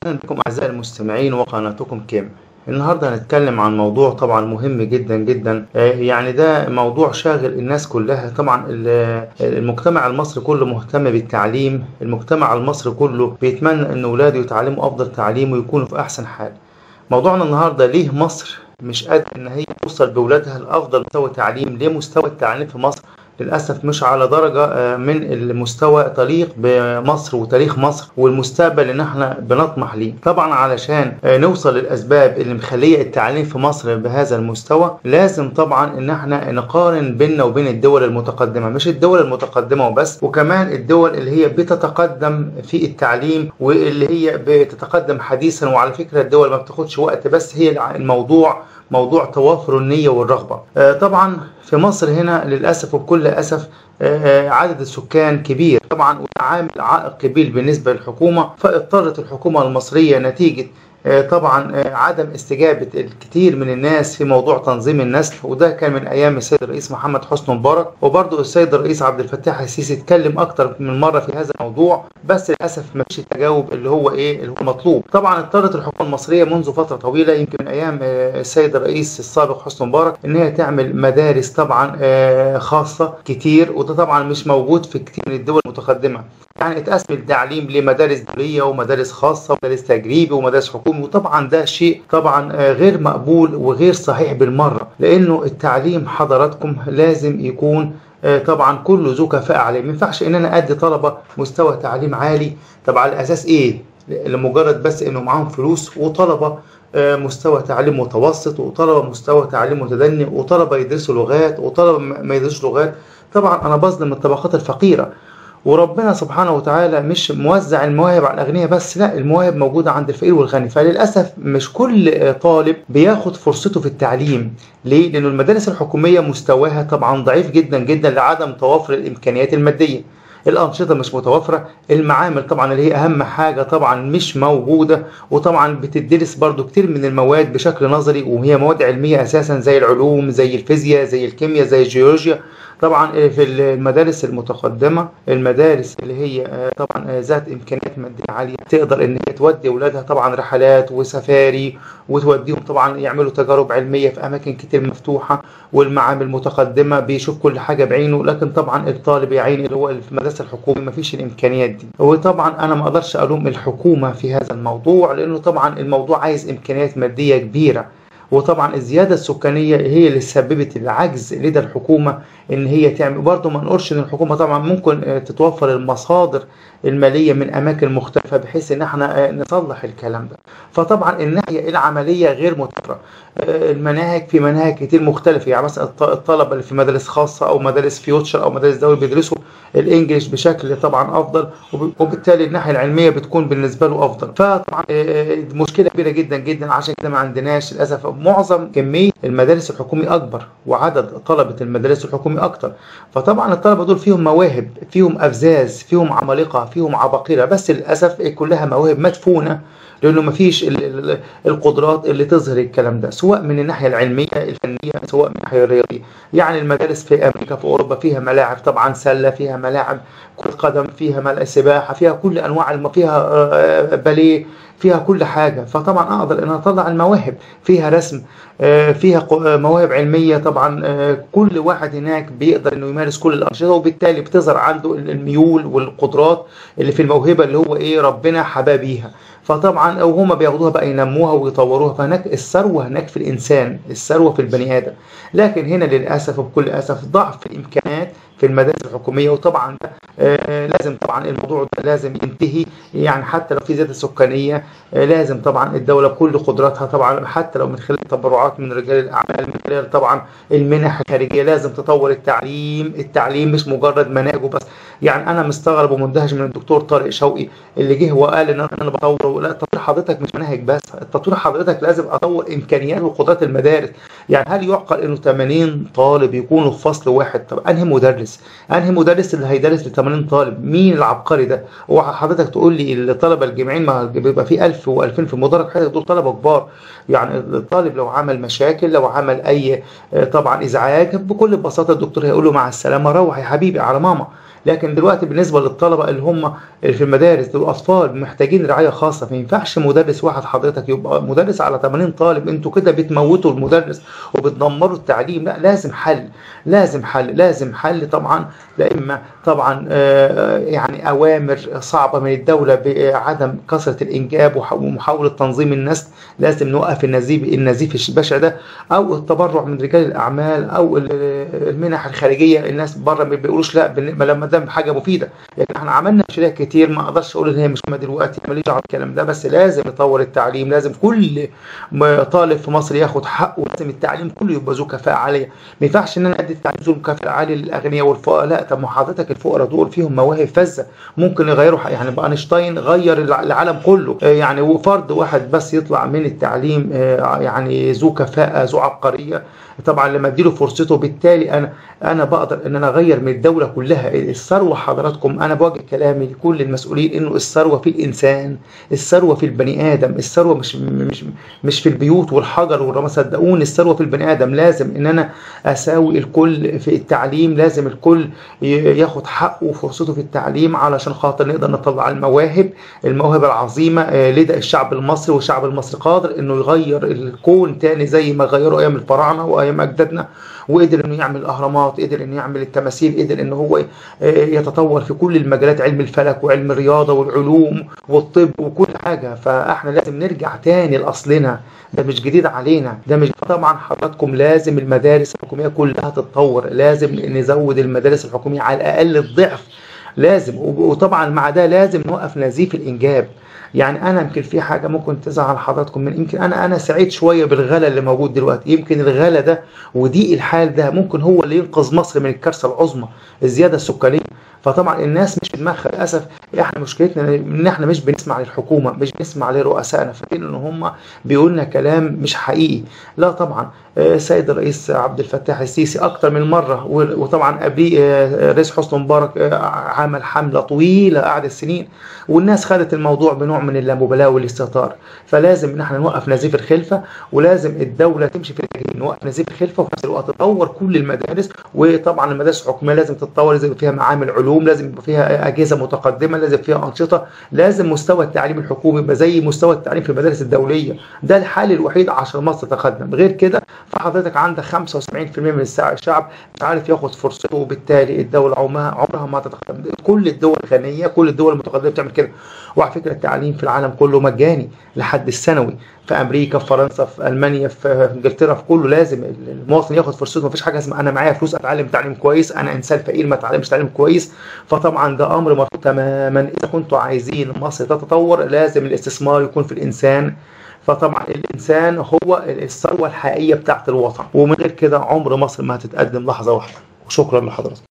أهلا بكم أعزائي المستمعين وقناتكم كيم. النهاردة هنتكلم عن موضوع طبعا مهم جدا جدا، يعني ده موضوع شاغل الناس كلها. طبعا المجتمع المصري كله مهتم بالتعليم، المجتمع المصري كله بيتمنى أن أولاده يتعلموا أفضل تعليم ويكونوا في أحسن حال. موضوعنا النهاردة: ليه مصر مش قادرة إن هي توصل بأولادها لأفضل مستوى تعليم؟ ليه مستوى التعليم في مصر للأسف مش على درجة من المستوى تليق بمصر وتاريخ مصر والمستقبل اللي احنا بنطمح ليه؟ طبعا علشان نوصل للأسباب اللي مخلية التعليم في مصر بهذا المستوى، لازم طبعا ان احنا نقارن بيننا وبين الدول المتقدمة، مش الدول المتقدمة وبس، وكمان الدول اللي هي بتتقدم في التعليم واللي هي بتتقدم حديثا. وعلى فكرة الدول ما بتاخدش وقت، بس هي الموضوع موضوع توافر النية والرغبة. طبعا في مصر هنا للأسف وبكل أسف عدد السكان كبير طبعا، وده عامل عائق كبير بالنسبة للحكومة. فاضطرت الحكومة المصرية نتيجة طبعا عدم استجابة الكثير من الناس في موضوع تنظيم النسل، وده كان من ايام السيد الرئيس محمد حسني مبارك، وبرضه السيد الرئيس عبد الفتاح السيسي اتكلم اكتر من مرة في هذا الموضوع، بس للاسف ما فيش التجاوب اللي هو مطلوب. طبعا اضطرت الحكومة المصرية منذ فترة طويلة، يمكن من ايام السيد الرئيس السابق حسني مبارك، ان هي تعمل مدارس طبعا خاصة كتير، وده طبعا مش موجود في كتير من الدول المتقدمة. يعني اتقسم التعليم لمدارس دولية ومدارس خاصة ومدارس تجريبي ومدارس حكومي، وطبعا ده شيء طبعا غير مقبول وغير صحيح بالمرة، لأنه التعليم حضراتكم لازم يكون طبعا كله ذو كفاءة عليه. ما ينفعش ان انا ادي طلبة مستوى تعليم عالي طب على اساس ايه؟ لمجرد بس انه معاهم فلوس، وطلبة مستوى تعليم متوسط، وطلبة مستوى تعليم متدني، وطلبة يدرسوا لغات، وطلبة ما يدرسوا لغات. طبعا انا بظلم الطبقات الفقيرة، وربنا سبحانه وتعالى مش موزع المواهب على الأغنياء بس، لا، المواهب موجودة عند الفقير والغني. فللأسف مش كل طالب بياخد فرصته في التعليم. ليه؟ لأن المدارس الحكومية مستواها طبعا ضعيف جدا جدا لعدم توافر الإمكانيات المادية. الأنشطة مش متوفرة، المعامل طبعا اللي هي أهم حاجة طبعا مش موجودة، وطبعا بتدرس برضو كتير من المواد بشكل نظري وهي مواد علمية أساسا، زي العلوم زي الفيزياء زي الكيمياء زي الجيولوجيا. طبعا في المدارس المتقدمة، المدارس اللي هي طبعا ذات إمكانيات مادية عالية، تقدر إن هي تودي أولادها طبعا رحلات وسفاري، وتوديهم طبعا يعملوا تجارب علمية في أماكن كتير مفتوحة، والمعامل المتقدمة بيشوف كل حاجة بعينه. لكن طبعا الطالب يا عيني اللي هو في المدرسة الحكومية ما فيش الإمكانيات دي. وطبعا أنا ما أقدرش ألوم الحكومة في هذا الموضوع، لأنه طبعا الموضوع عايز إمكانيات مادية كبيرة، وطبعا الزيادة السكانية هي اللي سببت العجز لدى الحكومة ان هي تعمل. برضه ما نقولش ان الحكومة طبعا ممكن تتوفر المصادر المالية من اماكن مختلفة بحيث ان احنا نصلح الكلام ده. فطبعا الناحية العملية غير متوفرة. المناهج، في مناهج كتير مختلفة، يعني مثلا الطلبة اللي في مدارس خاصة او مدارس فيوتشر او مدارس دولي بيدرسوا الانجليش بشكل طبعا افضل، وبالتالي الناحية العلمية بتكون بالنسبة له افضل. فطبعا مشكلة كبيرة جدا جدا، عشان كده ما عندناش للاسف معظم كمية المدارس الحكومي اكبر وعدد طلبة المدارس الحكومي اكتر. فطبعا الطلبة دول فيهم مواهب، فيهم افزاز، فيهم عمالقة، فيهم عباقرة، بس للاسف كلها مواهب مدفونة، لانه مفيش القدرات اللي تظهر الكلام ده، سواء من الناحيه العلميه الفنيه سواء من الناحيه الرياضيه. يعني المدارس في امريكا في اوروبا فيها ملاعب طبعا سله، فيها ملاعب كره قدم، فيها ملاعب سباحه، فيها كل انواع فيها باليه، فيها كل حاجه. فطبعا اقدر ان اطلع المواهب، فيها رسم، فيها مواهب علميه طبعا. كل واحد هناك بيقدر انه يمارس كل الانشطه، وبالتالي بتظهر عنده الميول والقدرات اللي في الموهبه اللي هو ربنا حباه بيها. فطبعا او هما بياخدوها بقى ينموها ويطوروها. فهناك الثروه هناك في الانسان، الثروه في البني ادم. لكن هنا للاسف وبكل اسف ضعف الامكانيات في المدارس الحكوميه، وطبعا ده لازم طبعا الموضوع ده لازم ينتهي. يعني حتى لو في زياده سكانيه لازم طبعا الدوله بكل قدراتها طبعا، حتى لو من خلال تبرعات من رجال الاعمال، من خلال طبعا المنح الخارجيه، لازم تطور التعليم. التعليم مش مجرد مناهج وبس. يعني انا مستغرب ومندهش من الدكتور طارق شوقي اللي جه وقال ان انا بطور. لا، تطوير حضرتك مش مناهج بس، التطوير حضرتك لازم اطور امكانيات وقدرات المدارس. يعني هل يعقل انه 80 طالب يكونوا في فصل واحد؟ طب انهي مدرس اللي هيدرس ل 80 طالب؟ مين العبقري ده؟ هو حضرتك تقول لي الطلبه الجامعيين ما بيبقى في 1000 و2000 في المدرج؟ حضرتك دول طلبه كبار. يعني الطالب لو عمل مشاكل، لو عمل اي طبعا ازعاج، بكل بساطه الدكتور هيقول له مع السلامه، روح يا حبيبي على ماما. لكن دلوقتي بالنسبه للطلبه اللي هم اللي في المدارس دول اطفال محتاجين رعايه خاصه، ما ينفعش مدرس واحد حضرتك يبقى مدرس على 80 طالب، انتوا كده بتموتوا المدرس وبتدمروا التعليم. لا، لازم حل، لازم حل طبعا. لا اما طبعا يعني اوامر صعبه من الدوله بعدم كثره الانجاب ومحاوله تنظيم النسل، لازم نوقف النزيف البشع ده، او التبرع من رجال الاعمال، او المنح الخارجيه. الناس بره ما بيقولوش لا لما دام حاجه مفيده. يعني احنا عملنا مشاريع كتير، ما اقدرش اقول ان هي مش مهمه دلوقتي، ماليش دعوه بالكلام ده، بس لازم نطور التعليم، لازم كل طالب في مصر ياخد حقه، لازم التعليم كله يبقى ذو كفاءه عاليه. ما ينفعش ان انا ادي التعليم ذو كفاءه عاليه للاغنياء والفقراء، لا. طب ما حضرتك الفقراء دول فيهم مواهب فذه ممكن يغيروا، يعني بقى اينشتاين غير العالم كله، يعني وفرد واحد بس يطلع من التعليم يعني ذو كفاءه ذو عبقريه، طبعا لما اديله فرصته. بالتالي انا بقدر ان انا اغير من الدوله كلها. الثروه حضراتكم، انا بوجه كلامي لكل المسؤولين انه الثروه في الانسان، الثروه في البني ادم، الثروه مش في البيوت والحجر والرماد. صدقوني الثروه في البني ادم. لازم ان انا اساوي الكل في التعليم، لازم الكل ياخد حقه وفرصته في التعليم علشان خاطر نقدر نطلع المواهب العظيمه لدى الشعب المصري. والشعب المصري قادر انه يغير الكون تاني زي ما غيروا ايام الفراعنه وايام اجدادنا، وقدر انه يعمل الاهرامات، قدر انه يعمل التماثيل، قدر انه هو يتطور في كل المجالات، علم الفلك وعلم الرياضه والعلوم والطب وكل حاجه. فاحنا لازم نرجع تاني لاصلنا، ده مش جديد علينا، ده مش. طبعا حضراتكم لازم المدارس الحكوميه كلها تتطور، لازم نزود المدارس الحكوميه على الاقل الضعف، لازم. وطبعا مع ده لازم نوقف نزيف الانجاب. يعني انا يمكن في حاجه ممكن تزعل حضراتكم من، يمكن انا سعيد شويه بالغلا اللي موجود دلوقتي. يمكن الغلا ده وضيق الحال ده ممكن هو اللي ينقذ مصر من الكارثه العظمى، الزياده السكانيه. فطبعا الناس مش في دماغها للاسف. احنا مشكلتنا ان احنا مش بنسمع للحكومه، مش بنسمع لرؤسائنا، فاكرين ان هم بيقولوا لنا كلام مش حقيقي. لا طبعا، السيد الرئيس عبد الفتاح السيسي اكتر من مره، وطبعا قبليه الرئيس حسني مبارك عمل حمله طويله قعدت سنين، والناس خدت الموضوع بنوع من اللامبالاه والاستهتار. فلازم ان احنا نوقف نزيف الخلفه، ولازم الدوله تمشي في الاتجاه نوقف نزيف الخلفه، وفي نفس الوقت تطور كل المدارس. وطبعا المدارس الحكوميه لازم تتطور، لازم يبقى فيها معامل علوم، لازم يبقى فيها اجهزه متقدمه، لازم فيها انشطه، لازم مستوى التعليم الحكومي يبقى زي مستوى التعليم في المدارس الدوليه. ده الحل الوحيد عشان مصر تتقدم. غير كده فحضرتك عندك 75% من الشعب مش عارف ياخد فرصته، وبالتالي الدوله عمرها ما تتقدم. كل الدول الغنيه، كل الدول المتقدمه بتعمل كده. وعلى فكره التعليم في العالم كله مجاني لحد الثانوي، في امريكا، في فرنسا، في المانيا، في انجلترا، في كله لازم المواطن ياخد فرصته. مفيش حاجه اسمها انا معايا فلوس اتعلم تعليم كويس، انا انسان فقير ما اتعلمش تعليم كويس. فطبعا ده امر مرفوض تماما. اذا كنتوا عايزين مصر تتطور لازم الاستثمار يكون في الانسان. فطبعا الانسان هو الثروه الحقيقيه بتاعت الوطن، ومن غير كده عمر مصر ما هتتقدم لحظه واحده. وشكرا لحضرتك.